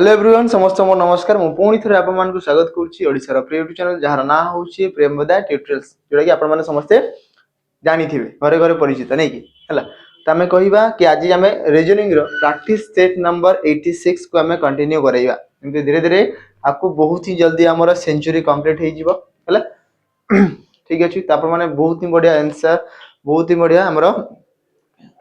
Hello everyone समस्त मोर नमस्कार मु पुणी थे आपण स्वागत करुच्ची ओडिशार प्रिय यूट्यूब चैनल जार ना हूँ प्रेमदा ट्यूटोरियल्स जोटा कि आपण समस्ते जानी थे घरे घरे परिचित नहीं कि है तो आम कहवा कि आज आम रिजनिंग प्रैक्टिस सेट नंबर 86 को आम कंटिन्यू कराइबा धीरे धीरे आपको बहुत ही जल्दी आमर सेंचुरी कंप्लीट हो ठीक अच्छे तो आपने बहुत ही बढ़िया आंसर बहुत ही बढ़िया आमर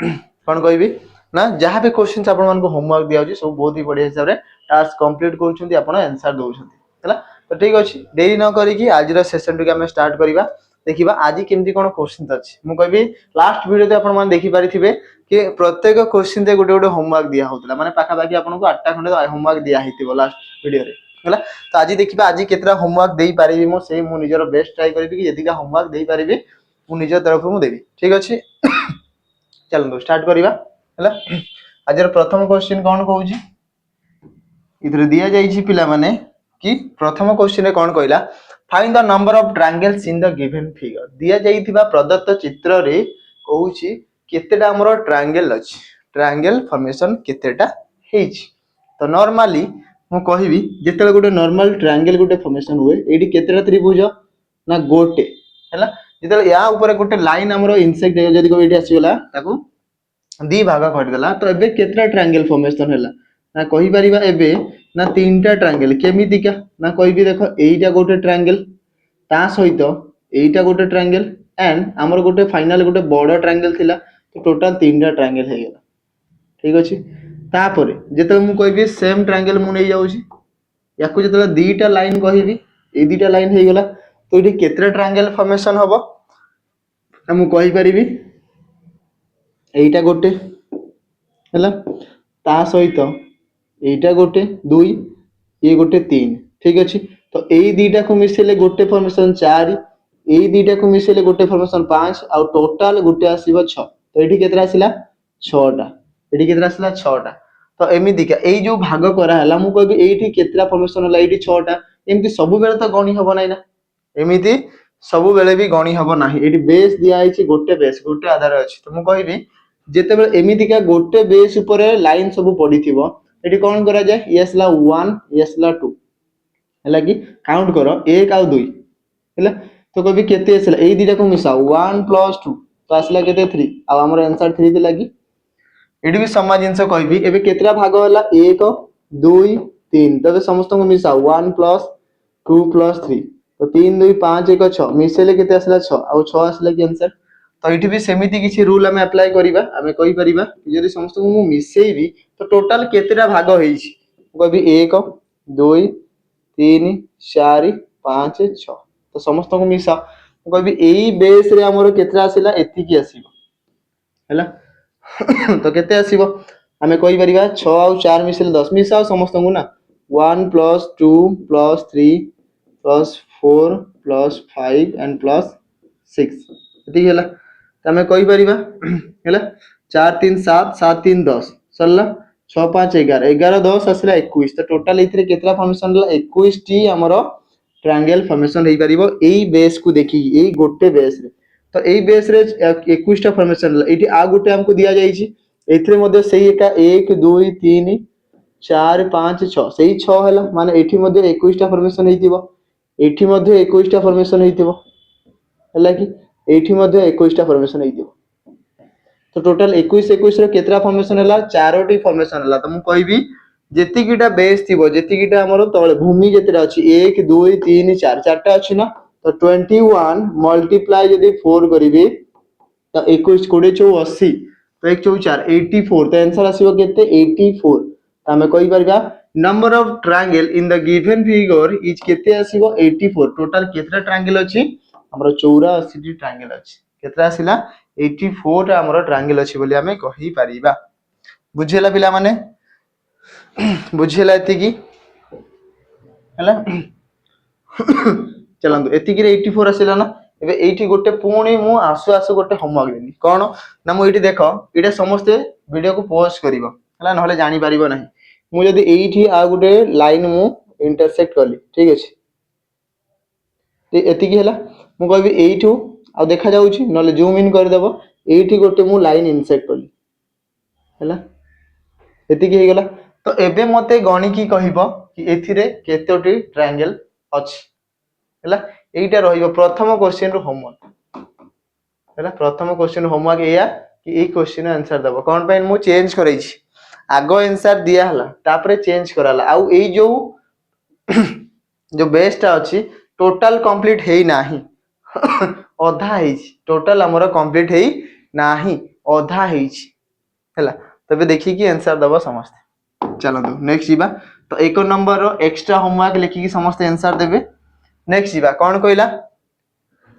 कौन कह ना जहाँ भी क्वेश्चन आपको होमवर्क दिया सब बहुत ही बढ़िया हिसाब से टास्क कंप्लीट कर आंसर दौरान है तो ठीक अच्छे देरी न करी आज सेशन टी स्टार्ट करवा देखा आज केमती कौन क्वेश्चन अच्छे मुझे कहि लास्ट वीडियो आप देखिपारे कि प्रत्येक क्वेश्चन से गोटे गोटे होमवर्क दिया होता मैंने पाखापाखि आपको 8टा खंडे होमवर्क दिया लास्ट वीडियो है तो आज देखिए आज केतटा होमवर्क दे पारि मुझे निजर बेस्ट ट्राई करी कि होमवर्क दे पारि निज तरफ देवी ठीक अच्छे चलो स्टार्ट करवा आज प्रथम क्वेश्चन कौन कहूँ इधर दिया जाइए पिला माने कि प्रथम क्वेश्चन रे कौन कहला find the number of triangles in the given figure दिया जाइथिबा प्रदत्त चित्र रे कहूची केतेटा हमरो ट्रायंगल अछि ट्रायंगल फॉर्मेशन केतेटा हेछि तो नॉर्मली मु कहिबी जेतेले गोटे नॉर्मल ट्रायंगल गोटे फॉर्मेशन हुए एडी केतेटा त्रिभुज ना गोटे हैला जेतेले या ऊपर गोटे लाइन हमरो इंसेक्ट जदी को एडी आसीगला ताको दी भाग करदेला तो एबे केतेटा ट्रायंगल फॉर्मेशन हैला ना कहि परिबा एबे ना तीनटा ट्रायंगल केमितिका ना कहबी देखो एइटा गोटे ट्रायंगल ता सहित एइटा गोटे ट्रायंगल एंड हमर गोटे फाइनल गोटे बड़ ट्रायंगल थिला तो टोटल तीनटा ट्रायंगल हे गेला ठीक अछि तापरे जेते मु कहबी सेम ट्रायंगल मु नै जाउची याकू जेते दीटा लाइन कहबी ए दीटा लाइन हे गेला तो इठी केतरा ट्रायंगल फॉर्मेशन हबो मु कहि परिबी एइटा गोटे हैला ता सहित एइटा गोटे दुई ये गोटे तीन ठीक अच्छे तो यही दीटा को मिसेले गोटे फॉर्मेशन 4 यही दीटा को मिसेले गोटे फॉर्मेशन 5 आउ टोटल गोटे आसीबो 6 तो एठी केतरा आसीला 6टा एठी केतरा आसीला 6टा तो एमितिका एई जो भाग करा हला मु कहबी एठी केतरा फॉर्मेशन हला एठी 6टा एमिति सब बेले तो गणी हबो नै ना एमिति सब बेले भी गणी हबो नाही एठी बेस दिया आइछि गोटे आधार अछि तो मु कहबी जेते बेले एमितिका गोटे बेस ऊपर लाइन सब पडिथिबो एठी कोन करा जाय यसला 1 यसला 2 हैला कि काउंट करो 1 और 2 हैला तो कभी केते आसला एई दीटा को मिसा 1 + 2 तो आसला केते 3 आ हमर आंसर 3 दिला कि एठी भी समान जिंस कहबी एबे केतरा भाग होला 1 2 3 तबे समस्त को मिसा 1 + 2 + 3 तो 3 2 5 1 6 मिसेले केते आसला 6 आ 6 आसला कि आंसर तो ये भी सेमिति किसी रूल आम अप्लाई करिबा आमे कहि परिबा यदि समस्त को मिसेइबी तो टोटल केतेटा भाग होईछि कहबी 1 2 3 4 5 6 तो समस्त को मिसा कहबी एई बेस रे हमर केतरा आसीला एति की आसीबो हैला तो केते आसीबो आमे कहि परिबा 6 और 4 मिसेले 10 मिसा समस्त को ना 1 + 2 + 3 + 4 + 5 and + 6 ठीक है तमें कहि परिबा हैला 4 3 7 7 3 10 सरला 6 5 11 11 10 आसला 21 तो टोटल इथरे केतरा फॉर्मेशन ला 21 टी हमरो ट्रायंगल फॉर्मेशन हे परिबो एई बेस को देखि एई गोटे बेस रे तो एई बेस रे 21 टा फॉर्मेशन ला एठी आ गोटे हमको दिया जाईछि एथरे मध्ये सेही एका 1 2 3 4 5 6 सेही 6 हैला माने एठी मध्ये 21 टा फॉर्मेशन हेतिबो एठी मध्ये 21 टा फॉर्मेशन हेतिबो हैला कि एठी मध्ये 21 टा फॉर्मेशन हेतिबो तो टोटल 21 21 रो केतरा फॉर्मेशन हला चारोटी फॉर्मेशन हला तो मु कहबी जेतिकीटा बेस थिबो जेतिकीटा हमरो तळे भूमि जेतरा अछि 1 2 3 4 चारटा अछि ना तो 21 मल्टीप्लाई यदि 4 करिबी तो 21 कोडे 84 तो 1 4 4 84 तो आंसर आसीबो केते 84 तो हमें कहि परबा number of triangle in the given figure is केते आसीबो 84 टोटल केतरा ट्रायंगल अछि हमरो 84 टी ट्रायंगल अछि केतरा आसीला 84 टा हमरो ट्रायंगल अछि बोली हमें कहि परिबा बुझेला पिला माने बुझेला एति की हला चलंदु एति की 84 आसीला ना एबे एठी गोटे पुणी मु आसु आसु गोटे होमवर्क देनी कोन ना मु एठी देखो एटा समस्त वीडियो को पोस्ट करिवो हला नहले जानि परिबो नाही मु यदि एठी आ गोटे लाइन मु इंटरसेक्ट करली ठीक अछि एति की हला मु कहबी एठू आ देखा जाउची नले जूम इन कर देबो एठी गोटे मु लाइन इंसर्ट करली हला एति की हे गेला तो एबे मते गणिकी कहबो कि एथिरे केतोटी ट्रायंगल अछि हैला एटा रहिबो प्रथम क्वेश्चन रो होमवर्क हैला प्रथम क्वेश्चन होमवर्क एया कि ए क्वेश्चन आंसर दबो कोन पे मु चेंज करै छी आगो आंसर दिया हला तापरे चेंज कराला आउ ए जो बेस्ट अछि टोटल कंप्लीट हेई नाही अधा हेई टोटल हमर कंप्लीट हेई नाही अधा हेई हैला तबे देखि कि आंसर दबो समस्त चलो नेक्स्ट जीवा तो एक नंबर रो एक्स्ट्रा होमवर्क लिखि कि समस्त आंसर देबे नेक्स्ट जीवा कोन कहला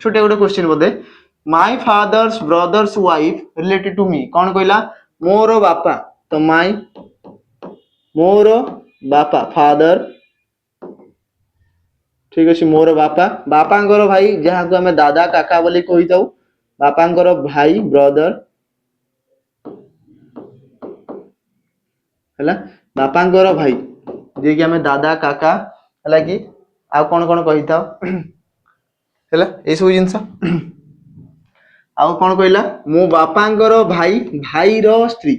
छोटे गोटे क्वेश्चन बोधे my father's brother's wife related to me कोन कहला मोरो बापा तो माय मोरो बापा फादर ठीक अछि मोरो बापा बापांकर भाई जहा को हमें दादा काका बोली कहि ताऊ बापांकर भाई ब्रदर हैला बापांकर भाई जे कि हमें दादा काका हैला कि आ कोन कहि ताऊ हैला ए सब जिंस आउ कोन कहला मो बापांकर भाई भाई रो स्त्री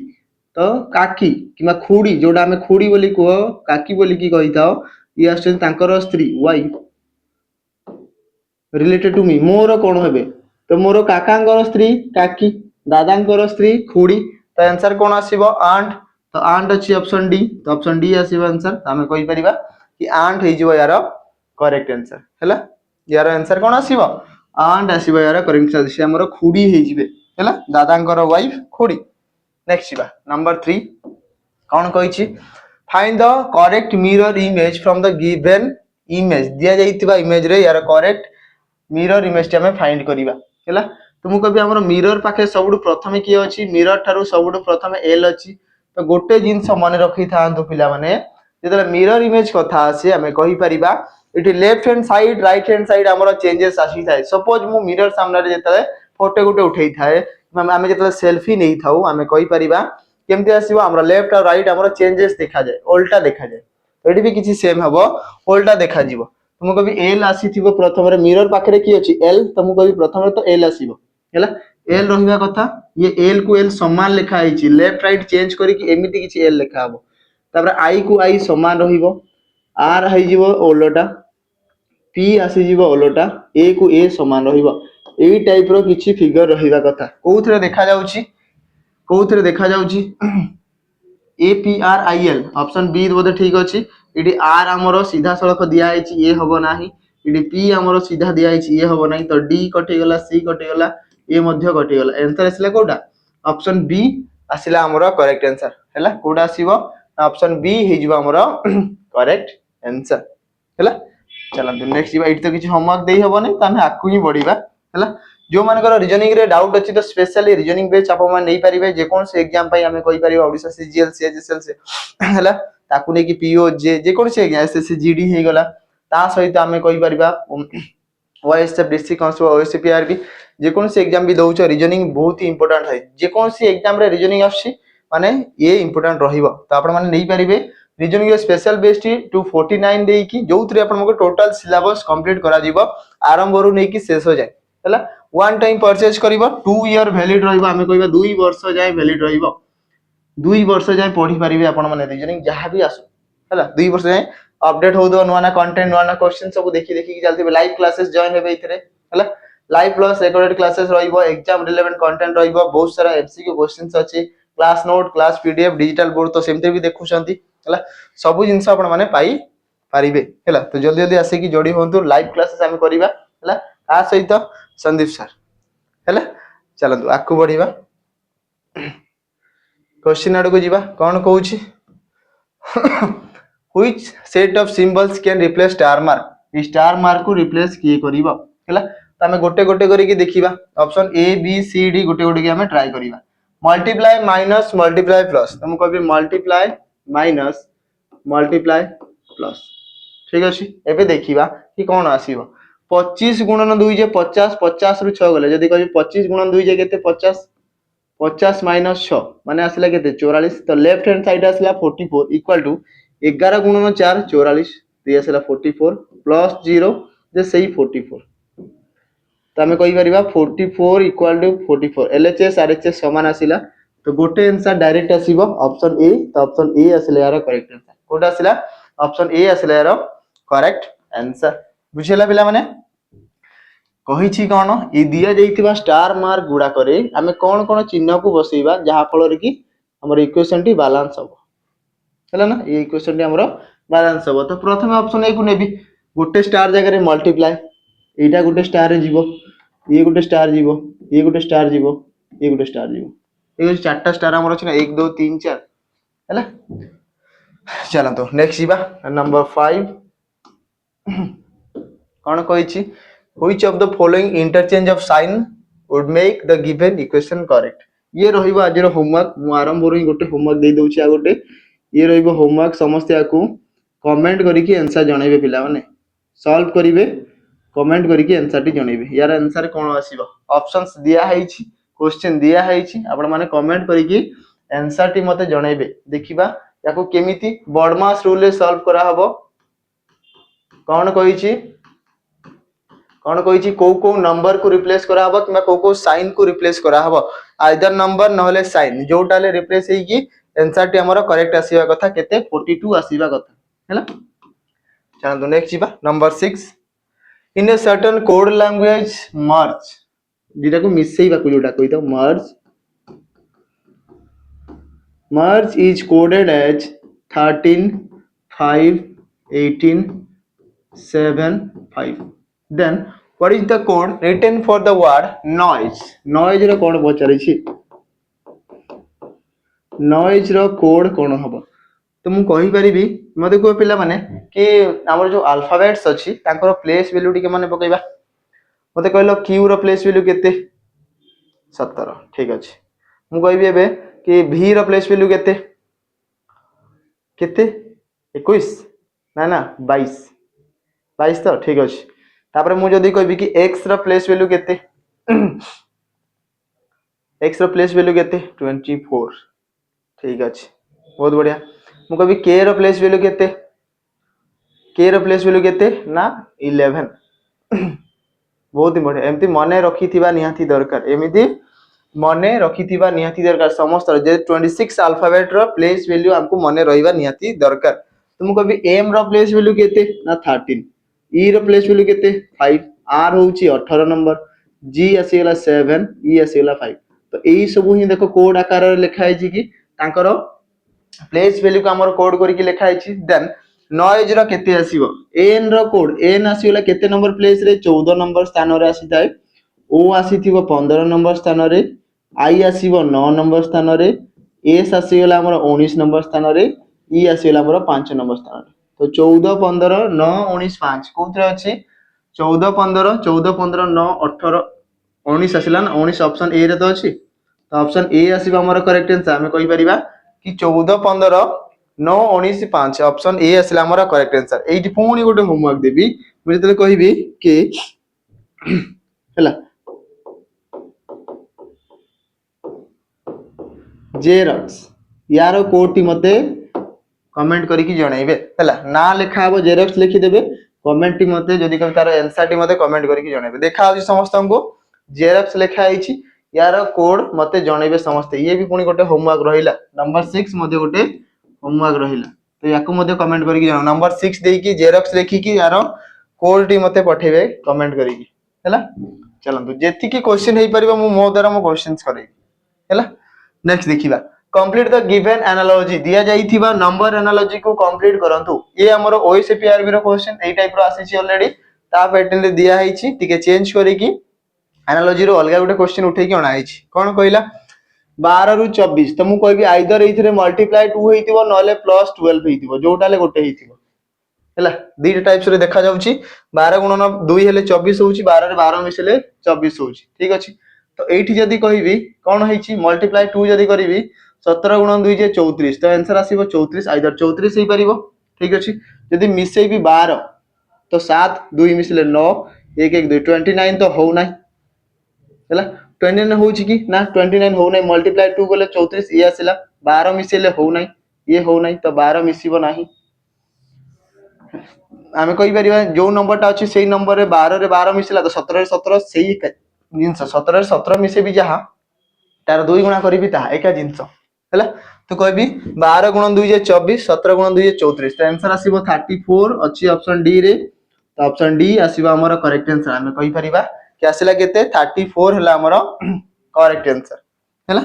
तो काकी किमा खुडी जोडा हमें खुडी बोली को काकी बोली की कहि ताऊ ये आछन तांकर स्त्री वाइफ रिलेटेड टू मी मोर कोन हेबे तो मोर काकांकर स्त्री काकी दादांकर स्त्री खुडी तो आंसर कोन आसीबो आंट तो आंट अछि ऑप्शन डी तो ऑप्शन डी आसीबो आंसर हमें कहि परिबा कि आंट हे जिवो यार करेक्ट आंसर हैला यार आंसर कोन आसीबो आंट आसीबो यार करेक्ट आंसर से हमर खुडी हे जिवे हैला दादांकर वाइफ खुडी नेक्स्ट जीवा नंबर 3 कोन कहि छी find the correct mirror image from the given image दिया जाइतिबा इमेज रे यार करेक्ट मिरर इमेज टी हमें फाइंड करिबा हैला तुमु कभी हमर मिरर पाखे सबुडु प्रथमे की अछि मिरर थारु सबुडु प्रथमे एल अछि तो गोटे जिंस मन रखि थांतु पिला माने जेतले मिरर इमेज कथा आसे हमें कहि परिबा इटी left hand side right hand side हमर चेंजेस आसी थाए सपोज मु मिरर सामने रे जेतले फोटो गोटे उठै थाए हमें जेतले सेल्फी नै थाउ हमें कहि परिबा केमति आसीबो हमर लेफ्ट और राइट हमर चेंजेस देखा जाय उल्टा देखा जाय एडी भी किछि सेम हबो उल्टा देखा जिवो तुम कभी एल आसी थिबो प्रथम रे मिरर पाखरे की अछि एल तुम कभी प्रथम रे तो एल आसीबो हैला एल रहिबा कथा ये एल को एल समान लिखा आइछि लेफ्ट राइट चेंज करी कि एमिति किछि एल लिखा हबो तापर आई को आई समान रहिबो आर है जिवो ओलोटा पी आसी जिवो ओलोटा ए को ए समान रहिबो एई टाइप रो किछि फिगर रहिबा कथा कोउथरे देखा जाउछि A P R I L option B बोधे ठीक अछि इडी आर हमरो सीधा सड़क दिया आइछि ए हबो नाही इडी पी हमरो सीधा दिया आइछि ए हबो नाही तो डी कटि गला सी कटि गला ए मध्य कटि गला आंसर आसिला कोडा ऑप्शन बी आसिला हमरो करेक्ट आंसर हैला कोडा आसीबो ऑप्शन बी हे जिवो हमरो करेक्ट आंसर हैला चलंतु नेक्स्ट जिवो इट तो किछि होमवर्क देई हबो नै त हम आकु ही बढ़िबा हैला जो मानकर रीजनिंग रे डाउट अछि तो स्पेशली रीजनिंग बेच आप मान नहीं पारिबे जे कोन से एग्जाम पई हमें कहि पारिबा ओडिसा सीजीएल सीएचएसएल से हैला ताकु नै कि पीओ जे कोन से एग्जाम एसएससी जीडी हे गला ता सहित हमें कहि पारिबा ओएसएफ डिस्ट्रिक्ट काउंसिल ओएसपीआरबी जे कोन से एग्जाम भी दउछ रीजनिंग बहुत ही इंपोर्टेंट है जे कोन से एग्जाम रे रीजनिंग आछि माने ये इंपोर्टेंट रहिबो तो आपण माने नहीं पारिबे रीजनिंग रे स्पेशल बेस्ड 249 देई कि जोउतरे आपण मको टोटल सिलेबस कंप्लीट करा दिबो आरंभ रो नै कि शेष हो जाय हैला वन टाइम परचेज करिवो 2 ईयर वैलिड रहिबो हमें कहबा 2 वर्ष जाय वैलिड रहिबो 2 वर्ष जाय पढी परिबे आपण माने रीजनिंग जहां भी आसु हैला 2 वर्ष जाय अपडेट हो दो नवाना कंटेंट नवाना क्वेश्चन सब देखि देखि कि चलते लाइव क्लासेस जॉइन हेबे इथरे हैला लाइव प्लस रिकॉर्डेड क्लासेस रहिबो एग्जाम रिलेवेंट कंटेंट रहिबो बहुत सारा एमसीक्यू क्वेश्चंस अछि class note class PDF digital board तो सेमते भी देखु छंती हैला सब जिंस आपण माने पाई पारिबे हैला तो जल्दी जल्दी आसे कि जोडी होंतु लाइव क्लासेस हम करिबा हैला आ सहित संदीप सर हैला चलंतु आकु बढ़िबा क्वेश्चन आडको जीवा कोन कहूची which set of symbols can replace star mark ई स्टार मार्क को रिप्लेस किए करिवो हैला त हमें गोटे गोटे करी कि देखिबा option A B C D गोटे गोटे के हमें ट्राई करिबा मल्टीप्लाई माइनस मल्टीप्लाई प्लस तुम कहबी मल्टीप्लाई माइनस मल्टीप्लाई प्लस ठीक अछि एबे देखिबा कि कोन आसीबो 25 गुणन 2 जे 50 50 रु 6 गले जदी कहबी 25 गुणन 2 जे केते 50 50 माइनस 6 माने आसला केते 44 तो लेफ्ट हैंड साइड आसला 44 इक्वल टू 11 गुणन 4 44 तो आसला 44 प्लस 0 जे सही 44 तो हमें कहि परिबा 44 इक्वल टू 44 एलएचएस आरएचएस समान आसिला तो गोटे आंसर डायरेक्ट आसीबो ऑप्शन ए। तो ऑप्शन ए आसिले यार करेक्ट आंसर कोटा आसिला ऑप्शन ए आसिला यार करेक्ट आंसर बुझिला पिला माने कहिछि कोन ए दिया जाइथिबा स्टार मार्क गुडा करे आमे कोन कोन चिन्ह को बसैबा जहा फल रे कि हमर इक्वेशन टी बैलेंस हो हैला ना ये इक्वेशन टी हमर बैलेंस हो। तो प्रथम ऑप्शन ए को नेबी गोटे स्टार जगह रे मल्टीप्लाई एटा गोटे स्टार रे जीवो ये गोटे स्टार जीवो ये गोटे स्टार जीवो ये गोटे स्टार जीवो ये चारटा स्टार हमर अछि ना 1 2 3 4 हैला। चलो तो नेक्स्ट जीवा नंबर 5 कौन कही which of the following interchange of sign would make the given equation correct ये रहिबो आज रो होमवर्क मु आरंभ रो गोटे होमवर्क दे दोछि आ गोटे ये रहिबो होमवर्क समस्त याकू कमेंट करी कि आंसर जणैबे पिला माने सॉल्व करिवे कमेंट करी कि आंसर टी जणैबे यार आंसर कोन आसीबो ऑप्शंस दिया हैछि क्वेश्चन दिया हैछि आपण माने कमेंट करी कि आंसर टी मते जणैबे देखिबा याकू केमिति बॉडमास रूल रे सॉल्व करा हबो कौन कही को नंबर को रिप्लेस करा हबो किबा को साइन को रिप्लेस करा हबो आइदर नंबर नहले साइन जोटाले रिप्लेस हेई कि आंसर टी हमर करेक्ट आसीबा कथा केते 42 आसीबा कथा हैला। चलो नेक्स्ट जीवा number 6 in a certain code language merge जेटा को मिसेइबा को जोटा कहि त merge is coded as 13 5 18 7 5 then what is the code written for the word noise रो कोन पचारि छी noise रो कोड कोन हबो तो मु कहि परिबी मते को पिला माने कि हमर जो अल्फाबेट्स अछि तांकर प्लेस वैल्यू टिके माने पकैबा मते कहलो q रो प्लेस वैल्यू केते 17 ठीक अछि मु कहबी एबे कि v रो प्लेस वैल्यू केते केते 21 ना ना 22 तो ठीक अछि तापर मु जदी कहबी कि x रो प्लेस वैल्यू केते x रो प्लेस वैल्यू केते 24 ठीक अछि बहुत बढ़िया मु कहबी k रो प्लेस वैल्यू केते ना 11 बहुत ही बढ़िया एमती मने रखिथिबा निहाती दरकार एमिति मने रखिथिबा निहाती दरकार समस्त जे 26 अल्फाबेट रो प्लेस वैल्यू हमको मने रहिबा निहाती दरकार तो मु कहबी m रो प्लेस वैल्यू केते ना 13 e रो प्लेस वैल्यू केते 5 r होउची 18 नंबर g आसीगला 7 e आसीगला 5 तो एई सब ही देखो कोड आकार रे लिखा है कि तांकर प्लेस वैल्यू को हमर कोड करी कि लिखा है देन नॉइज रो केते आसीबो n रो कोड n आसीगला केते नंबर प्लेस रे 14 नंबर स्थान रे आसी थाए o आसीथिबो 15 नंबर स्थान रे i आसीबो 9 नंबर स्थान रे s आसीगला हमर 19 नंबर स्थान रे e आसीगला हमर 5 नंबर स्थान रे तो 14 15 9 19 5 कोथरे अछि 14 15 14 15 9 18 19 आसिला ना 19 ऑप्शन ए रे तो अछि तो ऑप्शन ए आसीबा हमर करेक्ट आंसर हमें कहि परिबा कि 14 15 9 19 5 ऑप्शन ए आसिला हमर करेक्ट आंसर एठी पुणी गोटे होमवर्क देबी मु जते कहिबी कि हला जेरॉक्स यारो कोड मते कमेंट करी कि जणाइबे हला ना लिखा हबो जेरॉक्स लिखि देबे कमेंट टी मते जदी कभी तार आंसर टी मते कमेंट करी कि जणाइबे देखा होची समस्त को जेरॉक्स लिखा आइछि यारो कोड मते जणाइबे समस्त ये भी पुणी गोटे होमवर्क रहिला नंबर 6 मते गोटे होमवर्क रहिला तो याको मते कमेंट करी कि जणाओ नंबर 6 देई कि जेरॉक्स लिखि कि यारो कोड टी मते पठेबे कमेंट करी कि हला चलंतु जेति कि क्वेश्चन हेई परिबो मु मो द्वारा मो क्वेश्चंस करै हला नेक्स्ट देखिबा कंप्लीट द गिवन एनालॉजी दिया जाइथिबा नंबर एनालॉजी को कंप्लीट करंतु ये हमरो ओएसपीआरबी रो क्वेश्चन एई टाइप रो आसी छि ऑलरेडी ता पैटर्न रे दिया है छि टिके चेंज करी कि एनालॉजी रो अलगा गोटे क्वेश्चन उठै कि अणा है छि कोन कहिला 12 रु 24 त मु कहबी आइदर एथिरे मल्टीप्लाई 2 हेतिबो नले प्लस 12 हेतिबो जोटाले गोटे हेतिबो हला दीटा टाइप्स रे देखा जाउछि 12 गुणन 2 हेले 24 होउछि 12 रे 12 मिसले 24 होउछि ठीक अछि तो एठी जदी कहिबी कोन है छि मल्टीप्लाई 2 जदी करिवि 17 गुणन 2 जे 34 तो आंसर आसीबो 34 आइदर 34 हेई परिबो ठीक अछि जदी मिसै भी 12 तो 7 2 मिसले 9 1 1 2 29 तो हो नै हला 29 होउछि कि ना 29 हो नै मल्टीप्लाई 2 गले 34 ये आसिला 12 मिसले हो नै ये हो नै तो 12 मिसिबो नाही आमे कहि परिबा जो नंबर ता अछि सेही नंबर रे 12 रे 12 मिसला तो 17 रे 17 सेही जिंस 17 रे 17 मिसे भी जहा तार 2 गुणा करी ता एका जिंस हैला तो कहबी 12 गुण 2 24 17 गुण 2 34 तो आंसर आसीबो 34 अछि ऑप्शन डी रे तो ऑप्शन डी आसीबो हमर करेक्ट आंसर हमें कहि परिबा कि आसिला केते 34 हला हमर करेक्ट आंसर हैला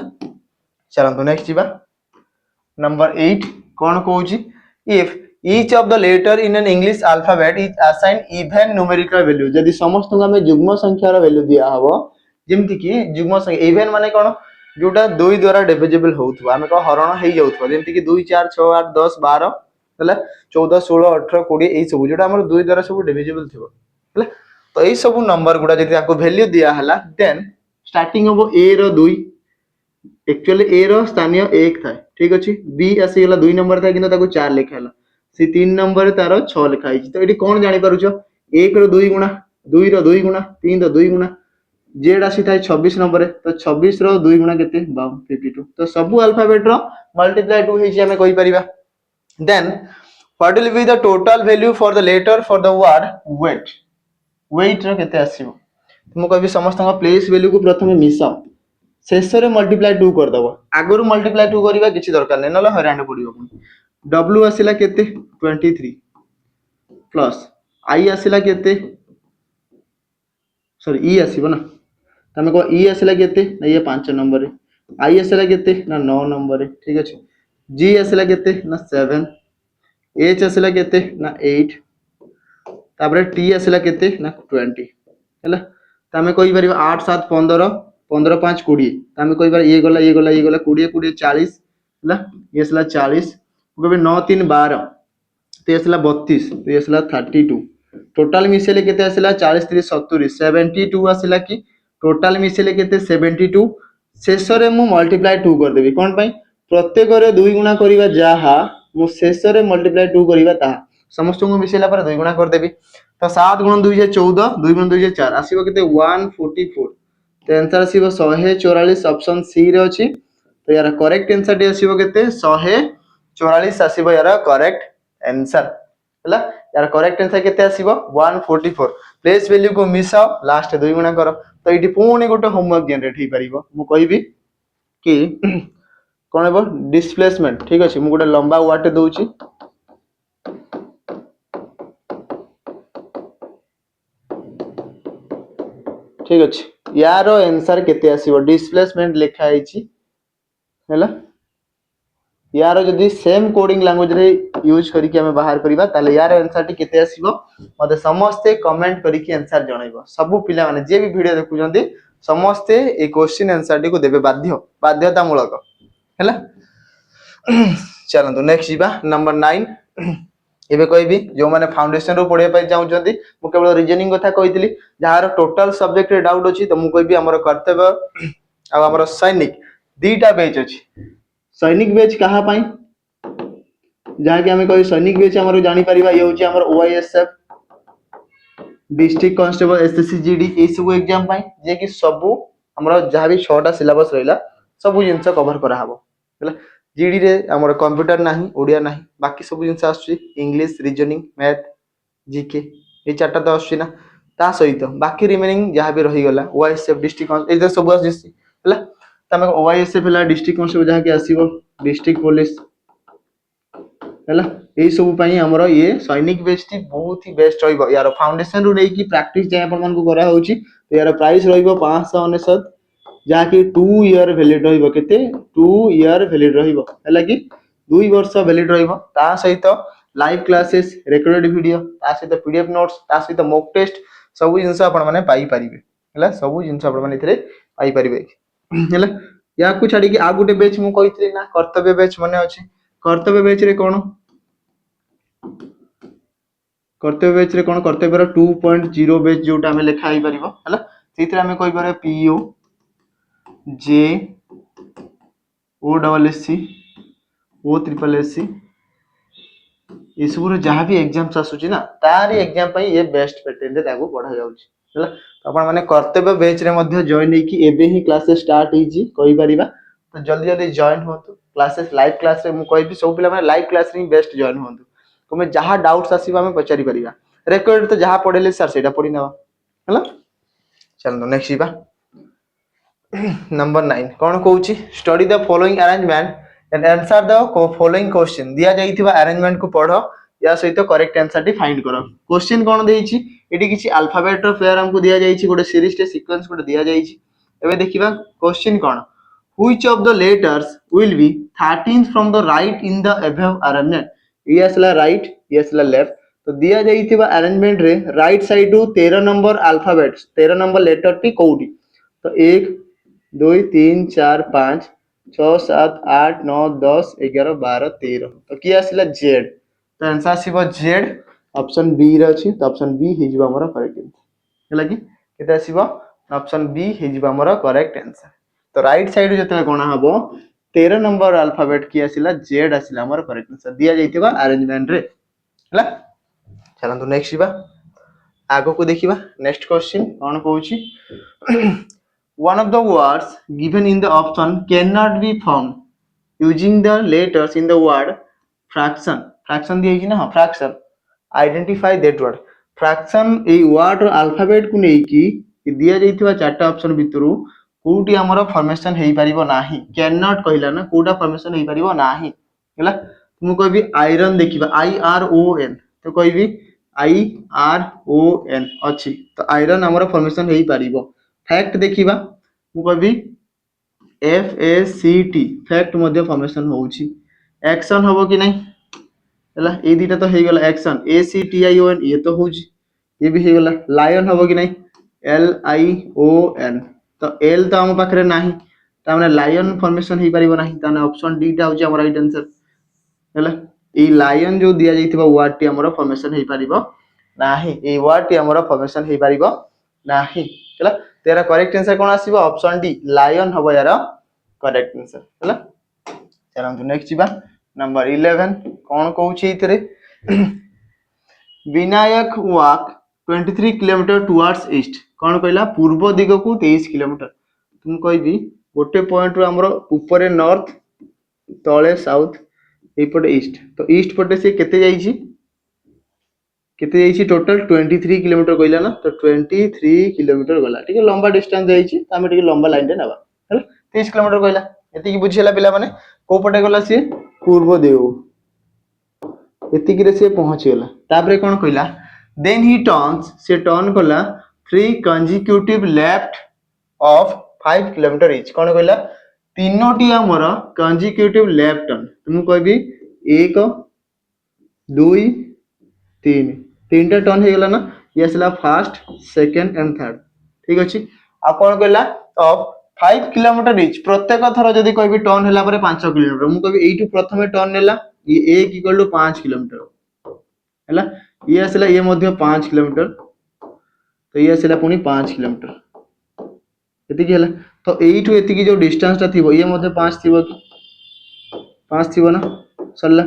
चलंतु नेक्स्ट जीवा नंबर 8 कोन कहूची if each of the letter in an English alphabet is assigned even numerical value यदि समस्त को हमें युग्म संख्या रो वैल्यू दिया हबो जेमति कि युग्म संख्या इवन माने कोन जोटा 2 द्वारा डिविजिबल होउथबो हमें को हरण हेइ जाउथबो जेमति कि 2 4 6 8 10 12 हला 14 16 18 20 एई सब जोटा हमर 2 द्वारा सब डिविजिबल थिबो हला तो एई सब नंबर गुडा जदि आको वैल्यू दिया हला देन स्टार्टिंग हबो a रो 2 एक्चुअली ए रो स्थानीय 1 था ठीक अछि b आसी गेला 2 नंबर था किंतु ताको 4 लिखाला सी 3 नंबर तार 6 लिखा है तो एटी कोन जानि पारुछो 1 रो 2 गुणा 2 रो 2 गुणा 3 रो 2 गुणा जेड आसी थाय 26 नंबर तो 26 रो 2 गुणा केते 52 तो सब अल्फाबेट रो मल्टीप्लाई 2 हेछि हमें कहि परिबा then what will be the total value for the letter for the word wait wait रो केते आसीबो मु कहबी समस्त प्लेस वैल्यू को प्रथमे मिसाओ शेष रे मल्टीप्लाई 2 कर दबो आगरु मल्टीप्लाई 2 करिबा किछि दरकार नै नले हैरान पडिबो W आसिला केते 23 प्लस I आसिला केते सॉरी E आसीबो ना तमे को E आसिला केते ना ये 5 नंबर रे I आसिला केते ना 9 नंबर रे ठीक अछि G आसिला केते ना 7 H आसिला केते ना 8 तापर T आसिला केते ना 20 हैला तमे कहि परिबा 8 7 15 15 5 20 तमे कहि परिबा ये गला 20 20 40 हैला ये आसिला 40 कबे 9 3 12 तो ये आसिला 32 तो ये आसिला 32 टोटल मिसेले केते आसिला 40 30 70 72 आसिला कि टोटल मिसेले केते 72 शेष रे मु मल्टीप्लाई 2 कर देबी कोन पई प्रत्येक रे 2 गुणा करिवा जाहा मु शेष रे मल्टीप्लाई 2 करिवा ता समस्त को मिसेला पर 2 गुणा कर देबी तो 7 गुण 2 14 2 गुण 2 4 आसीबो केते 144 तो आंसर आसीबो 144 ऑप्शन सी रे अछि तो यार करेक्ट आंसर दे आसीबो केते 144 आसीबो यार करेक्ट आंसर हला यार करेक्ट आंसर केते आसीबो 144 प्लेस वैल्यू को मिसाओ लास्ट 2 गुणा करो तो इटी पुणी गोटे होमवर्क जनरेट हे परिबो मु कहबी कि कोन हेबो डिस्प्लेसमेंट ठीक अछि मु गोटे लंबा वर्ड दउची ठीक अछि यार आंसर केते आसीबो डिस्प्लेसमेंट लिखा आइची हैला यार जदि सेम कोडिंग लैंग्वेज रे यूज करी के हमें बाहर करिबा ताले यार आंसर टी केते आसीबो मते समस्त कमेंट करी के आंसर जणाइबो सब पिला माने जे भी वीडियो देखु जंदी समस्त ए क्वेश्चन आंसर टी को देबे बाध्यतामूलक हैला चलंतु नेक्स्ट जीवा नंबर 9 एबे कहबी जो माने फाउंडेशन रो पढे पय जाउ जंदी मु केवल रीजनिंग कथा कहितली जहार टोटल सब्जेक्ट रे डाउट अछि त मु कहबी हमर कर्तव्य आ हमर सैनिक दीटा बेच अछि सैनिक बेच कहा पाई जहा कि हमें कहि सैनिक बेच हमर जानि परिबा ये होची हमर OISF district constable SSC GD ए सब एग्जाम पाई जे कि सब हमर जहा भी 6टा सिलेबस रहिला सब जिंस कवर करा हबो हला GD रे हमर कंप्यूटर नाही ओडिया नाही बाकी सब जिंस आछी इंग्लिश रीजनिंग मैथ जीके ए चारटा तो आछी ना ता सहित बाकी रिमेनिंग जहा भी रही गला OISF डिस्ट्रिक्ट ए सब आछी हला तमे OISF हला डिस्ट्रिक्ट कांस्टेबल जहा कि आसीबो डिस्ट्रिक्ट पुलिस हला ए सब पई हमरो ये सैनिक बेस्ट बहुत ही बेस्ट होइबो यार फाउंडेशन रु नै की प्रैक्टिस जे अपन मन को करा होची तो यार प्राइस रहिबो 599 जहा कि 2 ईयर वैलिड रहिबो केते 2 ईयर वैलिड रहिबो हला कि 2 वर्ष वैलिड रहिबो ता सहित लाइव क्लासेस रिकॉर्डेड वीडियो ता सहित PDF नोट्स ता सहित मॉक टेस्ट सब जिंस अपन माने पाई परिबे हला सब जिंस अपन माने इथरे पाई परिबे हला या को छाडी कि आ गुटे बैच मु कहितली ना कर्तव्य बैच माने अछि कर्तव्य बैच रे कोन कर्तव्य बैच रे कोन कर्तव्य रो 2.0 बैच जोटा हमें लिखा ही परिबो हला सेतरे हमें कहि पारे PO J OSSC OSSC ये सब जहाँ भी एग्जाम्स आसुची ना तारी एग्जाम पई ये बेस्ट पैटर्न रे ताको पढा जाउची हला अपन माने कर्तव्य बैच रे मध्ये जॉइन हे कि एबे ही क्लासेस स्टार्ट हेजी कहि परिबा तो जल्दी जल्दी जॉइन होतु क्लासेस लाइव क्लास रे मु कहबी सब पिला माने लाइव क्लास रे बेस्ट जॉइन होतु तुमे जहाँ डाउट्स आसीबा हमें पचारि परिबा रेकॉर्ड तो जहाँ पढेले सर सेटा पढी नवा हला चलो नेक्स्ट जीवा नंबर 9 कौन कहूँ study the following arrangement and answer the following question दिया जाइथिबा अरेंजमेंट को पढ़ या सहित करेक्ट आंसर टी फाइंड करो क्वेश्चन कौन देइछि एटी किछि अल्फाबेट रो पेयर हमको दिया जाइछि गोटे सीरीज टे सीक्वेंस गोटे दिया जाइछि एबे देखिबा क्वेश्चन कौन which of the letters will be 13th from the right in the above arrangement ये असला राइट ये असला लेफ्ट तो दिया जाइथिबा अरेंजमेंट रे right side to 13 number alphabets 13 number letter टी कोउडी तो 1 2 3 4 5 6 7 8 9 10 11 12 13 तो किए आसिला जेड तो आंसर आसीबो जेड ऑप्शन बी रे अछि तो ऑप्शन बी हे जिबा हमर करेक्ट आंसर हैला कि केते आसीबो ऑप्शन बी हे जिबा हमर करेक्ट आंसर तो राइट साइड जते कोना हबो 13 नंबर अल्फाबेट की आसिला जेड आसिला हमर करेक्ट आंसर दिया जाइतिबा अरेंजमेंट रे हैला चलंतु नेक्स्ट जिबा आगो को देखिबा नेक्स्ट क्वेश्चन कोन कहूची one of the words given in the option cannot be found using the letters in the word fraction fraction दिए ना हाँ fraction identify that word fraction A word row alphabet को नहीं कि दिया जाइथिबा चारटा ऑप्शन भितरु कोउटी हमरो फॉर्मेशन हेई परिबो नाही cannot कहिला ना कोउटा फॉर्मेशन हेई परिबो नाही हैला तुम कहबी आयरन देखिबा आई आर ओ एन तो कहबी आई आर ओ एन अछि तो आयरन हमरो फॉर्मेशन हेई परिबो फैक्ट देखिबा मु कहबी F A C T fact मध्य फॉर्मेशन होउची एक्शन होबो कि नहीं हैला ए दीटा तो हे गेला action A C T I O N ये तो होउची ये भी हे गेला लायन होबो कि नहीं एल आई ओ एन तो एल तो हम पाखरे नाही ता माने लायन फॉर्मेशन हे परिबो नाही ता ऑप्शन डी टा होउची हमर राइट आंसर हैला ए लायन जो दिया जाइथिबा वर्ड टी हमर फॉर्मेशन हे परिबो नाही ए वर्ड टी हमर फॉर्मेशन हे परिबो नाही हैला तेरा करेक्ट आंसर कोन आसीबो ऑप्शन डी लायन हबो यार करेक्ट आंसर हैला चलंतु नेक्स्ट जिबा नंबर 11 कोन कहूची इतरे Vinayak walk 23 kilometre towards east कोन कहला पूर्व दिग को 23 किलोमीटर तुम कहबी गोटे पॉइंट रो हमरो ऊपर नॉर्थ तळे साउथ एपटे ईस्ट तो ईस्ट पटे से केते जाईची केते जाईची टोटल 23 किलोमीटर कहला ना तो 23 किलोमीटर गला ठीक है लंबा डिस्टेंस जाईची त हमें ठीक लंबा लाइन रे नबा हैला 30 किलोमीटर कहला एति की बुझिला पिला माने को पटे गला से पूर्व देव एति की रे से पहुंची गला तापरे कोन कहला देन ही टर्न्स से टर्न कला 3 consecutive left of 5 kilometre each कोन कहला तीनोटी हमर कंसेक्यूटिव लेफ्ट टर्न तुम कहबी 1 2 3 तीनटा टर्न हे गेला ना ये असला फर्स्ट सेकंड एंड थर्ड ठीक अछि आ कोन कहला ऑफ 5 किलोमीटर रीच प्रत्येक थर जदी कहबी टर्न हैला परे 5 किलोमीटर मु कहबी एइटू प्रथमे टर्न नेला ये 1 इक्वल टू 5 किलोमीटर हैला ये असला ये मध्ये 5 किलोमीटर तो ये असला पुनी 5 किलोमीटर एति की हैला तो एइटू एति की जो डिस्टेंस ता थिबो ये मध्ये 5 थिबो 5 थिबो ना सरला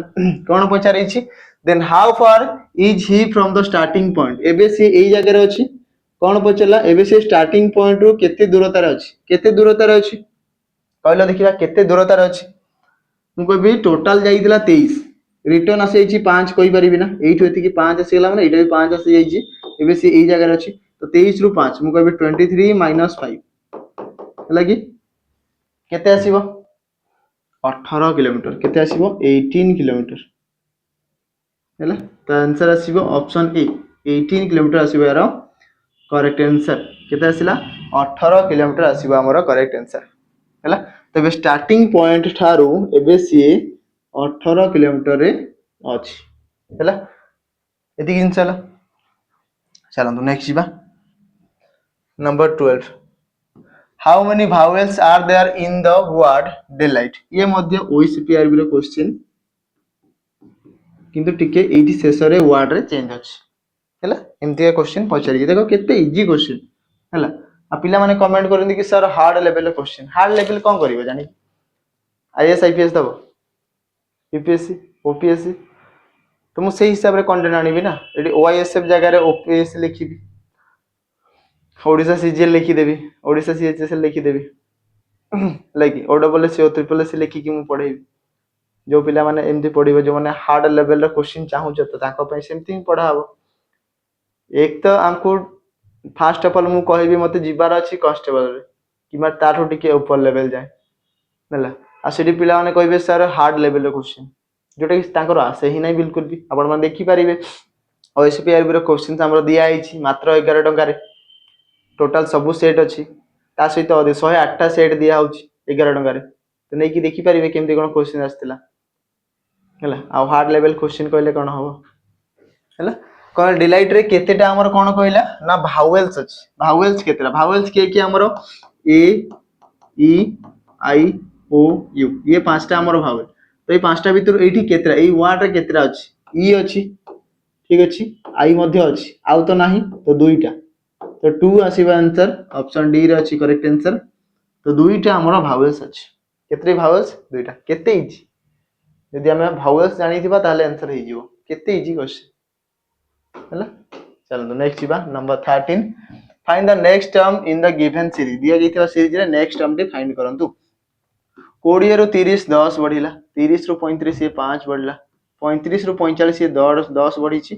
कोन पचारै छी then how far is he from the starting point एबे से एई जगह रे अछि कोन पचला एबे से स्टार्टिंग पॉइंट रो केते दूरता रे अछि केते दूरता रे अछि कहला देखिबा केते दूरता रे अछि मु कहबी टोटल जाइदिला 23 रिटर्न आसे छी 5 कहि परिबी ना एइठो एति की 5 आसी गेला माने एटा भी 5 आसी जाई छी एबे से एई जगह रे अछि तो 23 रु 5 मु कहबी 23 - 5 हला की केते आसीबो 18 किलोमीटर केते आसीबो 18 किलोमीटर हैला तो आंसर आसीबो ऑप्शन ए 18 किलोमीटर आसीबो यार करेक्ट आंसर केते आसीला 18 किलोमीटर आसीबो हमर करेक्ट आंसर हैला तबे स्टार्टिंग पॉइंट थारू एबे सी 18 किलोमीटर रे अछि हैला एति किन चला चलंतु नेक्स्ट जिबा number 12 how many vowels are there in the word delight ये मध्य ओसीपीआरबी रो क्वेश्चन किंतु टिके एठी शेष रे वर्ड रे चेंज अछि हैला एमती का क्वेश्चन पचारि देखो केते इजी क्वेश्चन हैला आ पिला माने कमेंट करंदी कि सर हार्ड लेवल रे क्वेश्चन हार्ड लेवल कोन करिवो जानि आईएएस आईपीएस दबो यूपीएससी ओपीएससी तो मु सेही हिसाब रे कंटेंट आनिबी ना एडी ओआईएसएफ जगह रे ओपीएससी लिखिबी ओडिसा सीजीएल लिखि देबी ओडिसा सीएचएसएल लिखि देबी लाइक ओडब्ल्यूएससी ओ ट्रिपलएससी लिखि कि मु पढेबी जो पिला माने एमती पढिबो जो माने हार्ड लेवल रे क्वेश्चन चाहू छ तो ताको पय सेमती पढा हबो एक तो हमको फास्ट ऑफ ऑल मु कहबी मते जिबार अछि कांस्टेबल रे कि ताठू टिके ऊपर लेवल जाए है आ से पिला माने कहबे सर हार्ड लेवल क्वेश्चन जोटा कि तांकर आसे ही नहीं बिल्कुल भी आपण माने देखि पारिबे ओएसपीआरबी रो क्वेश्चन हमरो दिया आइछि मात्र 11 टंका रे टोटल सब सेट अछि ता सहित 108 टा सेट दिया होछि 11 टंका रे तो नै कि देखि पारिबे केमती कोन क्वेश्चन आस्तिला हैला आ हार्ड लेवल क्वेश्चन कहले कोन हबो हैला कोन डिलाइट रे केतेटा हमर कोन कहला ना भावेल्स अछि भावेल्स केतेटा भावेल्स के हमर ए ई आई ओ यू ये पांचटा हमर भावेल तो ये पांचटा भीतर एठी केतेटा ए वर्ड रे केतेटा अछि ई अछि ठीक अछि आई मध्ये अछि आउ तो नाही तो दुईटा तो 2 आसीबा आंसर ऑप्शन डी रे अछि करेक्ट आंसर तो दुईटा हमर भावेल्स अछि केते भावेल्स दुईटा केते इजी यदि हमें भावेल्स जानी थिबा ताले आंसर हे जिवो केते इजी क्वेश्चन हैला चलो नेक्स्ट बा number 13 find the next term in the given series दिया गईथिबा सीरीज रे नेक्स्ट टर्म टे फाइंड करंतु 20 रु 30 10 बढ़िला 30 रु 35 ये 5 बढ़ला 35 रु 45 ये 10 बढ़ीची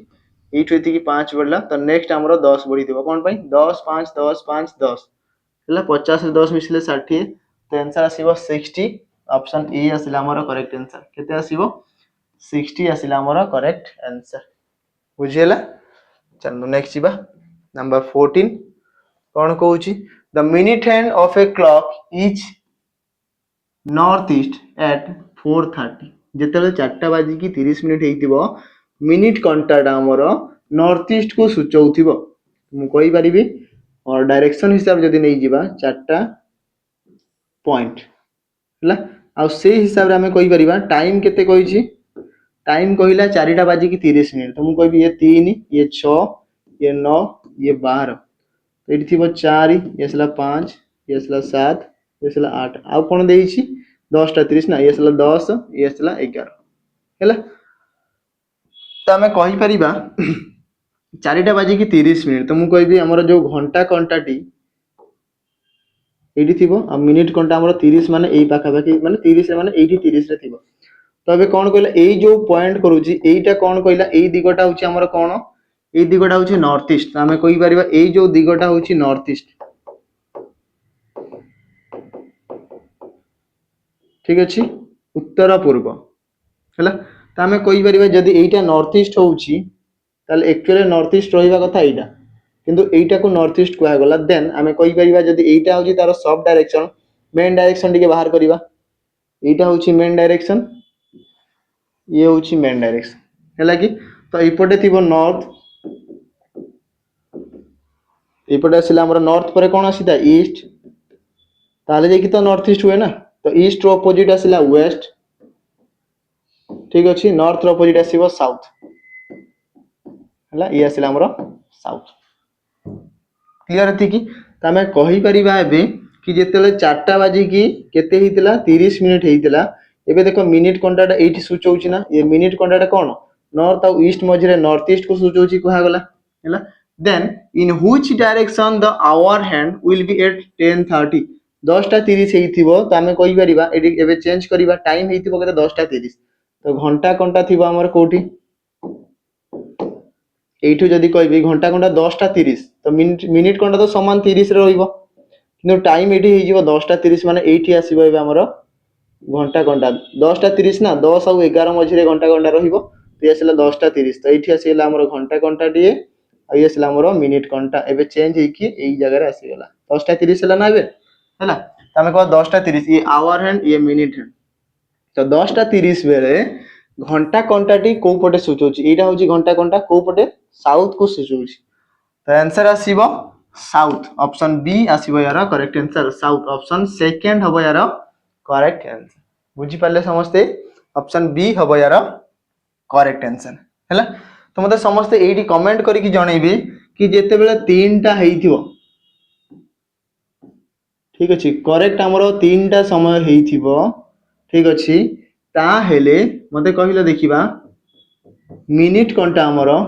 एठु एति की 5 बढ़ला तो नेक्स्ट हमरो 10 बढ़ी थिबो कोन पई 10 5 10 5 10 हैला 50 रे 10 मिसले 60 तो आंसर आसीबो 60 ऑप्शन ए आसीला हमरो करेक्ट आंसर केते आसीबो 60 आसीला हमरो करेक्ट आंसर बुझियला चलो नेक्स्ट बा नंबर 14 कोन कहूची the minute hand of a clock is north east at 4:30 जेतेले 4टा बाजी की 30 मिनिट हेइतिबो मिनिट कंटाटा हमर नॉर्थ ईस्ट को सूचौथिबो मु कहि परिबी और डायरेक्शन हिसाब जदी नै जिबा 4टा पॉइंट हला आ से हिसाब रे हमें कहि परिबा टाइम केते कहिछि टाइम कहिला 4टा बाजी की 30 मिनिट तो मु कहबी ये 3 ये 6 ये 9 ये 12 तो एठी थिबो 4 ये सला 5 ये सला 7 ये सला 8 आ कोन देइछि 10 टा 30 ना ये सला 10 ये सला 11 हैला तो हमें कहि परिबा 4टा बाजी की 30 मिनिट तो मु कहबी हमर जो घंटा कंटाटी एठी थिबो आ मिनिट कंटा हमर 30 माने एई पाखा पाखी माने 30 रे माने एठी 30 रे थिबो तो अबे कोन कहला एई जो पॉइंट करूची एईटा कोन कहला एई दिगटा होची हमर कोन एई दिगटा होची नॉर्थ ईस्ट हमें कहि परिबा एई जो दिगटा होची नॉर्थ ईस्ट ठीक अछि उत्तर पूर्व हैला त हमें कहि परिबा जदी एईटा नॉर्थ ईस्ट होउची ताले एक्चुअली नॉर्थ ईस्ट रहिबा कथा एईटा किंतु एईटा को नॉर्थ ईस्ट कुआ गला देन हमें कहि परिबा जदी एईटा होची तार सब डायरेक्शन मेन डायरेक्शन टिके बाहर करिबा एईटा होची मेन डायरेक्शन ये होची मेन डायरेक्शन हैला कि तो एपटे थिबो नॉर्थ एपटे आसिला हमर नॉर्थ परे कोन आसीता ईस्ट ताले जे कि तो नॉर्थ ईस्ट हुए ना तो ईस्ट रो अपोजिट आसिला वेस्ट ठीक अछि नॉर्थ रो अपोजिट आसीबो साउथ हला ई आसिला हमरो साउथ क्लियर अछि कि त हमें कहि परिबा एबे कि जेतेले 4टा बाजी की केते हितला 30 मिनिट हितला एबे देखो मिनिट कंटाटा एठी सूचौची ना ये मिनिट कंटाटा कोन नॉर्थ और ईस्ट मझरे नॉर्थ ईस्ट को सूचौची कहा गला हला then in which direction the hour hand will be at 10:30 10टा 30 हेइथिबो त हमें कहि परिबा एडी एबे चेंज करिबा टाइम हेइथिबो केते 10टा 30 तो घंटा कंटा थिबो हमर कोठी एठु जदी कहबी घंटा कंटा 10टा 30 तो मिनिट कंटा तो समान 30 रे रहइबो किंतु टाइम एडी हेइजिबो 10टा 30 माने एठी आसीबो एबे हमर घंटा कंटा 10टा 30 ना 10 और 11 मझरे घंटा कंटा रहिबो तो आसीला 10टा 30 तो एठी आसीला हमर घंटा कंटा दिए आ ये आसीला हमर मिनिट कंटा एबे चेंज हेइ कि एई जगह रे आसीगला 10टा 30 हला ना एबे हैला त हमें कह 10टा 30 ये आवर हैंड ये मिनिट हैंड तो 10टा 30 बेले घंटा कंटाटी को पटे सूचौची एटा होची घंटा कंटा को पटे साउथ को सूचौची तो आंसर आसीबो साउथ ऑप्शन बी आसीबो यार correct answer south option second हबो यार करेक्ट आंसर बुझी पाले समस्ते ऑप्शन बी हबो यार करेक्ट आंसर हैला तो मते समस्ते एठी कमेंट करी कि जणैबे कि जेते बेले 3टा हेइथिबो ठीक अछि करेक्ट हमरो 3टा समय हेइथिबो ठीक अछि ता हेले मते कहिलो देखिबा मिनिट कंटा हमरो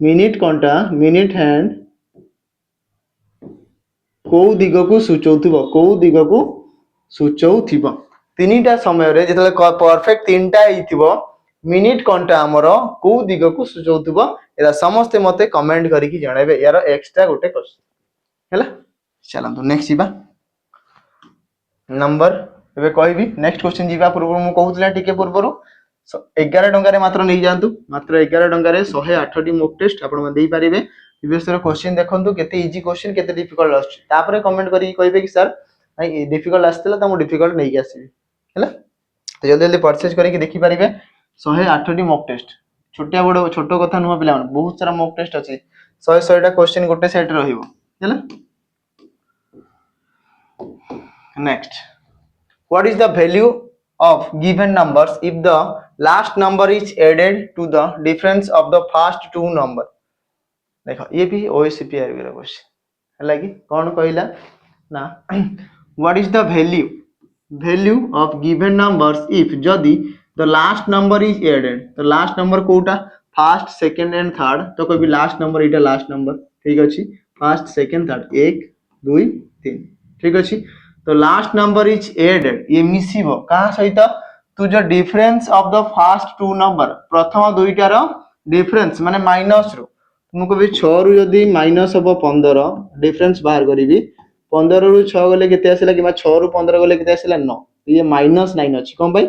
मिनिट कंटा मिनिट हैंड को दिगो को सूचौथिबो 3टा समय रे जेतले परफेक्ट 3टा हेइथिबो मिनिट कंटा हमरो को दिगो को सूचौथिबो एरा समस्त मते कमेंट करी कि जणाबे यार एक्स्ट्रा गोटे क्वेश्चन हैला चलନ୍ତୁ नेक्स्ट ଯିବା नंबर एबे कहबी नेक्स्ट क्वेश्चन जीवा पूर्व मु कहूतला टिके पूर्वरु 11 टंका रे मात्र नहीं जानतु मात्र 11 टंका रे 108 टी मॉक टेस्ट आपण मन देई परिबे प्रीवियस रो क्वेश्चन देखंतु केते इजी क्वेश्चन केते डिफिकल्ट आछ तापरे कमेंट करी कहबे कि सर भाई डिफिकल्ट आस्तला त मु डिफिकल्ट नै आसीबी हैला तो जल्दी जल्दी परचेज करके देखि परिबे 108 टी मॉक टेस्ट छोटिया बड़ छोटो कथा नुवा पिला बहुत सारा मॉक टेस्ट अछि 100 टा क्वेश्चन गोटे सेट रहिबो हैला next what is the value of given numbers if the last number is added to the difference of the first two number देखो ये भी ओएससीपीआर रो क्वेश्चन है कि कौन कहला ना what is the value of given numbers if जदि the last number is added the last number Kota first second and third तो कोई भी last number इटा last number ठीक अछि first second third 1 2 3 ठीक अछि तो लास्ट नंबर इज एडेड ये मिसिबो कहा सहित तू जो difference of the first two number प्रथम दुईटार डिफरेंस माने माइनस रो तुमको भी 6 रु यदि माइनस हबो 15 डिफरेंस बाहर करिवि 15 रु 6 गले केते आसिला कि 6 रु 15 गले केते आसिला 9 ये माइनस 9 अछि कोन भाई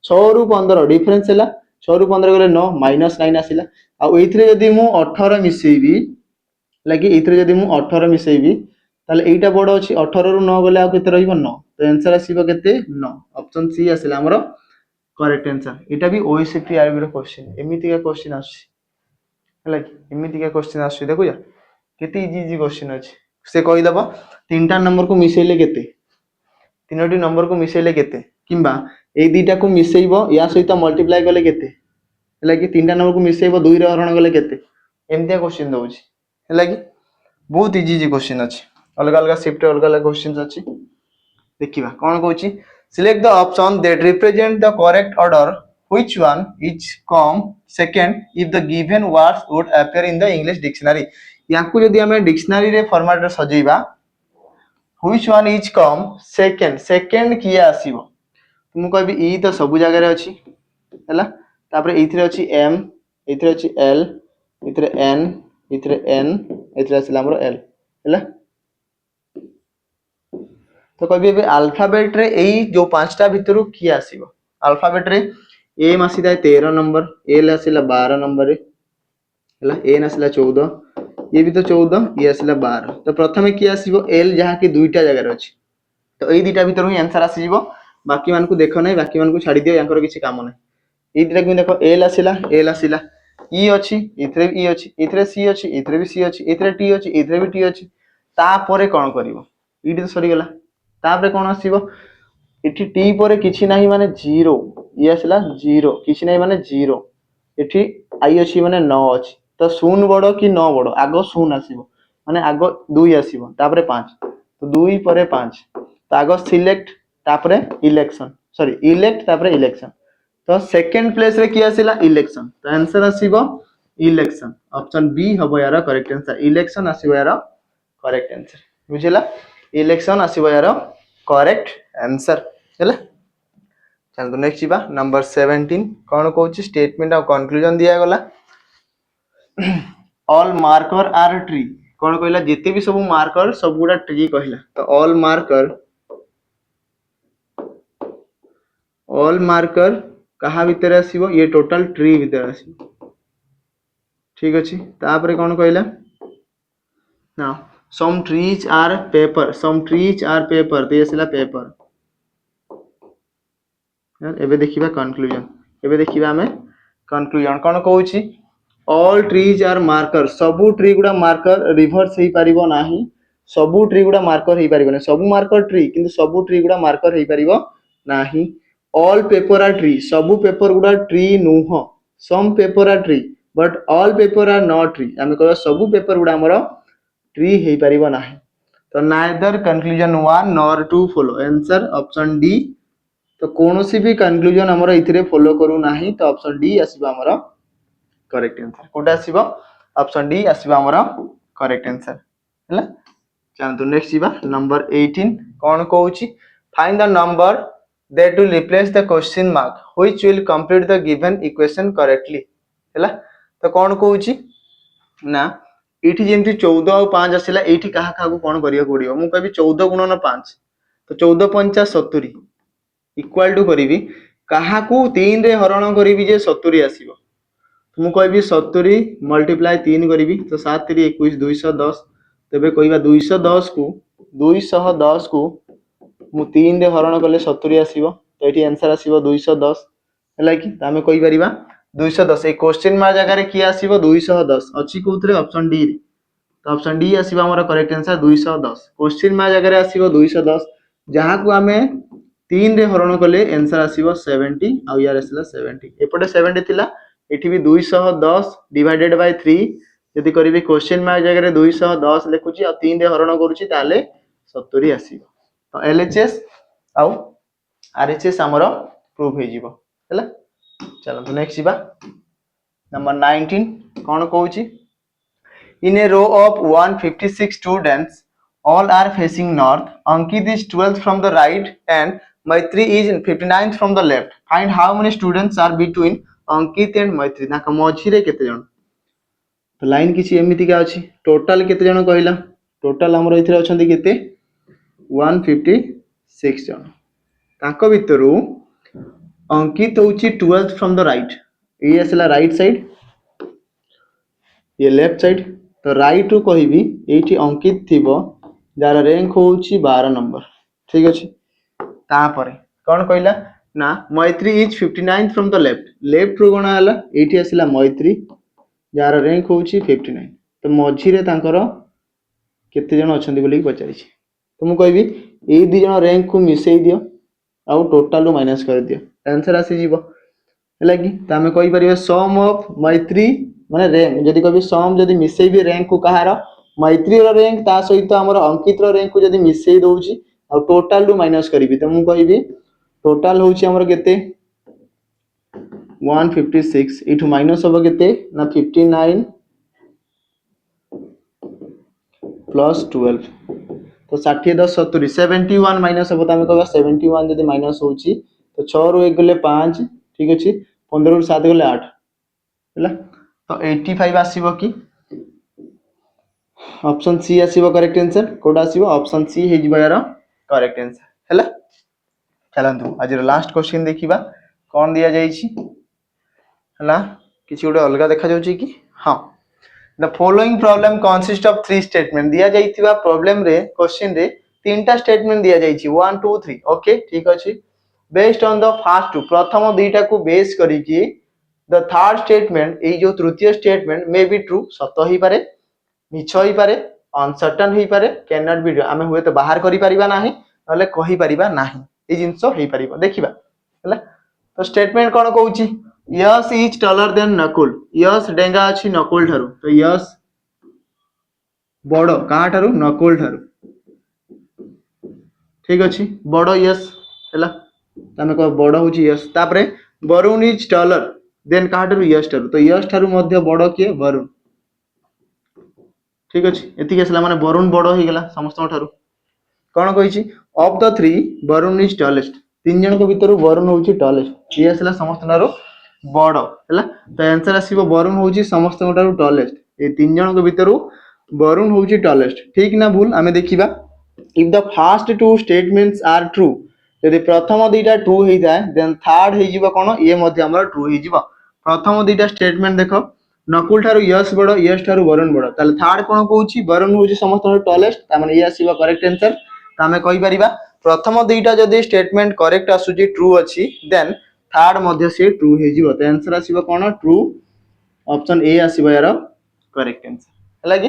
6 रु 15 डिफरेंस हैला 6 रु 15 गले 9 माइनस 9 आसिला आ एथिरे यदि मु 18 मिसेइबी लागि एथिरे यदि मु 18 मिसेइबी ताले एटा बड़ अछि 18 रु 9 गले आ केते रहिबो 9 तो आंसर आसीबो केते 9 ऑप्शन सी आसिला हमरो करेक्ट आंसर एटा भी ओएससीपी आरबी रो क्वेश्चन एमिति का क्वेश्चन आछि हला कि एमिति का क्वेश्चन आछि देखो या केते इजी इजी क्वेश्चन अछि से कहि दबो तीनटा नंबर को मिसेइले केते तीनोटी नंबर को मिसेइले केते किबा ए दुईटा को मिसेइबो या सहित मल्टीप्लाई गले केते हला कि तीनटा नंबर को मिसेइबो 2 रे हरण गले केते एमितिया क्वेश्चन दउछि हला कि बहुत इजी इजी क्वेश्चन अछि अलग अलग शिफ्ट अलग अलग क्वेश्चंस अछि देखिबा कोन कहूची select the option that represent the correct order which one is come second if the given words would appear in the English dictionary याकू यदि हमें डिक्शनरी रे फॉर्मेट रे सजेइबा which one is come second second किया आसीबो तुम कहबी ई तो सब जगह रे अछि हैला तापर एथिरे अछि एम एथिरे अछि एल एथिरे एन एथिरे आसिला हमरो एल हैला तो कभी भी अल्फाबेट रे एई जो पांचटा भितरु की आसीबो अल्फाबेट रे एम आसीदा 13 नंबर एल आसीला 12 नंबर रे हला एन आसीला 14 ये भी तो 14 ये आसीला 12 तो प्रथमे की आसीबो एल जहा कि दुईटा जगह रे अछि तो एई दुईटा भितरु ही आंसर आसीबो बाकी मान को देखो नै बाकी मान को छाडी दियो यांकर किछि काम नै एई दुईटा को देखो एल आसीला ई अछि इथरे ई अछि इथरे सी अछि इथरे भी सी अछि इथरे टी अछि इथरे भी टी अछि ता परे कोन करिवो ईडी तो सरी गेला तापरे कोन आसीबो इठी टी परे किछि नाही माने 0 ये आसला 0 किछि नाही माने 0 इठी आई अछि माने 9 अछि तो शून्य बडो कि 9 बडो आगो शून्य आसीबो माने आगो 2 आसीबो तापरे 5 तो 2 परे 5 तो आगो सिलेक्ट तापरे इलेक्शन सॉरी इलेक्ट तापरे इलेक्शन तो सेकंड प्लेस रे की आसीला इलेक्शन तो आंसर आसीबो इलेक्शन ऑप्शन बी हबो यार करेक्ट आंसर इलेक्शन आसीबो यार करेक्ट आंसर बुझिला इलेक्शन आसीबो यार करेक्ट आंसर हैला चल तो नेक्स्ट जीवा नंबर 17 कोन कहूची स्टेटमेंट ऑफ कंक्लूजन दिया गला ऑल मार्कर आर ट्री कोन कहला जेते भी सब मार्कर सब गुडा ट्री कहला तो ऑल मार्कर कहा भीतर आसीबो ये टोटल ट्री भीतर आसीबो ठीक अछि तापरे कोन कहला ना some trees are paper तो ये सिला पेपर यार एबे देखिबा कंक्लूजन एबे देखिबा हमें कंक्लूजन कोन कहूची ऑल ट्रीज आर मार्कर सबु ट्री गुडा मार्कर रिवर्स हेई परिबो नाही सबु ट्री गुडा मार्कर हेई परिबो नै सबु मार्कर ट्री किंतु सबु ट्री गुडा मार्कर हेई परिबो नाही ऑल पेपर आर ट्री सबु पेपर गुडा ट्री नुह some paper are tree but all paper are not tree हमें कहबा सबु पेपर गुडा हमरो ट्री हेई परिबो नाही तो neither conclusion 1 nor 2 follow answer option D तो कोनोसी भी कंक्लूजन हमरो इथिरे फॉलो करू नाही तो ऑप्शन डी आसीबा हमरो करेक्ट आंसर कोटा आसीबा ऑप्शन डी आसीबा हमरो करेक्ट आंसर हैला चल तो नेक्स्ट जीवा नंबर 18 कोन कहूची find the number that will replace the question mark which will complete the given equation correctly हैला तो कोन कहूची ना एठी जेमती 14 और 5 आसिला एठी कहा को कोन करिया पड़ियो मु कहबी 14 गुणन 5 तो 14 पंचा 70 इक्वल टू करिवि कहा को 3 रे हरण करिवि जे 70 आसीबो मु कहबी 70 मल्टीप्लाई 3 करिवि तो 7 3 21 210 तबे कहबा 210 को मु 3 रे हरण कले 70 आसीबो तो एठी आंसर आसीबो 210 हला कि त हमें कहि परिबा 210 ए क्वेश्चन मार्क जगह रे की आसीबो 210 अछि कोथरे ऑप्शन डी रे तो ऑप्शन डी आसीबो हमर करेक्ट आंसर 210 क्वेश्चन मार्क जगह रे आसीबो 210 जहां को हमें 3 रे हरण कले आंसर आसीबो 70 आ यार आसीला 70 एपटे 70 थिला एठी भी 210 डिवाइडेड बाय 3 यदि करिवे क्वेश्चन मार्क जगह रे 210 लिखुची आ 3 रे हरण करूची ताले 70 आसीबो तो एलएचएस आउ आरएचएस हमरो प्रूफ हे जीवो हैला चलो तो नेक्स्ट जीवा नंबर 19 कोन कहूची in a row of 156 students all are facing north Ankit is 12th from the right and Maitri is 59th from the left find how many students are between Ankit and Maitri ना मझी रे केते जण तो line किछि एमिति का अछि total केते जण कहिला टोटल हमर इथरे अछंती केते 156 जण ताको भितरु अंकित होची 12th फ्रॉम द राइट ये असला राइट साइड ये लेफ्ट साइड तो राइट रु कहिबी एठी अंकित थिबो जार रैंक होची 12 नंबर ठीक अछि तापरे कोन कहिला ना मैत्री is 59th from the left left रु कोन हला एठी असला मैत्री जार रैंक होची 59 तो मझी रे तांकर केते जण अछंती बोली पचारि छी तो मु कहबी ए दि जण रैंक को मिसई दियो आ टोटल माइनस कर दियो आंसर आसी जीवो हला कि त हमें कहि परिबे सम ऑफ मैत्री माने रैंक जदी कहबी सम जदी मिसई भी रैंक को कहार मैत्री रो रैंक ता सहित हमर अंकित रो रैंक को जदी मिसई दोउची आ टोटल रु माइनस करबी त मु कहबी टोटल होउची हमर केते 156 इठु माइनस होबो केते ना 59 प्लस 12 तो 60 10 70 71 माइनस होबो त हमें कहबा 71 जदी माइनस होउची तो 6 रु 1 गले 5 ठीक अछि 15 रु 7 गले 8 हैला तो 85 आसीबो की ऑप्शन सी आसीबो करेक्ट आंसर कोड आसीबो ऑप्शन सी हे जिबा यार करेक्ट आंसर हैला चलंतु आज लास्ट क्वेश्चन देखिबा कोन दिया जाई छी हैला किछि उडे अलगा देखा जाउची की हां the following problem consist of 3 statement दिया जाईथिबा प्रॉब्लम रे क्वेश्चन रे तीनटा स्टेटमेंट दिया जाई छी 1 2 3 ओके ठीक अछि based on the first two प्रथम दुईटा को बेस करी की द थर्ड स्टेटमेंट ए जो तृतीय स्टेटमेंट मे बी ट्रू सत होई पारे मिछ होई पारे अनसर्टेन होई पारे कैन नॉट बी आमे हुए तो बाहर करि परिबा नाही नले कहि परिबा नाही ए जिंसो हेई परिबा देखिबा हला तो स्टेटमेंट कोन कहूची Yash is taller than Nakul Yash डेंगा अछि नकुल ठारू तो यस बडो का ठारू नकुल ठारू ठीक अछि बडो यस हला तमे को बडो होची यस तापरे वरुण इज टॉलर देन का ठारू यस ठारू तो यस ठारू मध्य बडो के वरुण ठीक अछि एति केसला माने वरुण बडो हे गेला समस्त ठारू कोन कहिची of the 3 Varun is tallest तीन जन को भीतर वरुण होची टॉलेस्ट ये असला समस्त ठारू बडो हला तो आंसर आसीबो वरुण होची समस्त ठारू टॉलेस्ट ए तीन जन को भीतर वरुण होची टॉलेस्ट ठीक ना भूल हमें देखिबा if the first two statements are true यदि प्रथम दुईटा ट्रू हे जाय देन थर्ड हे जिवो कोन ये मध्य हमर ट्रू हे जिवो प्रथम दुईटा स्टेटमेंट देखो नकुल ठारू यस बडो यस ठारू वरुण बडो ताले थर्ड कोन कहूची वरुण होची समस्त ठारू टॉलेस्ट ता माने ये आसीबो करेक्ट आंसर ता हमें कहि परिबा प्रथम दुईटा जदी स्टेटमेंट करेक्ट आसुची ट्रू अछि देन थर्ड मध्य से ट्रू हे जिवो तो आंसर आसीबो कोन ट्रू ऑप्शन ए आसीबो यार करेक्ट आंसर हला कि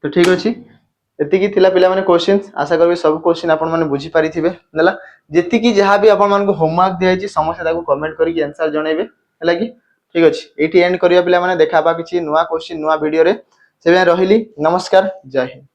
तो ठीक अछि एति की थिला पिला माने क्वेश्चंस आशा करबे सब क्वेश्चन आपण माने बुझी पारिथिबे हला जेति की जहां भी आपण मान को होमवर्क दिया छी समस्या ताको कमेंट करी के आंसर जणेबे हला कि ठीक अछि एटी एंड करिया पिला माने देखाबा किछि नुवा क्वेश्चन नुवा वीडियो रे सेबे रहिली नमस्कार जय हिंद।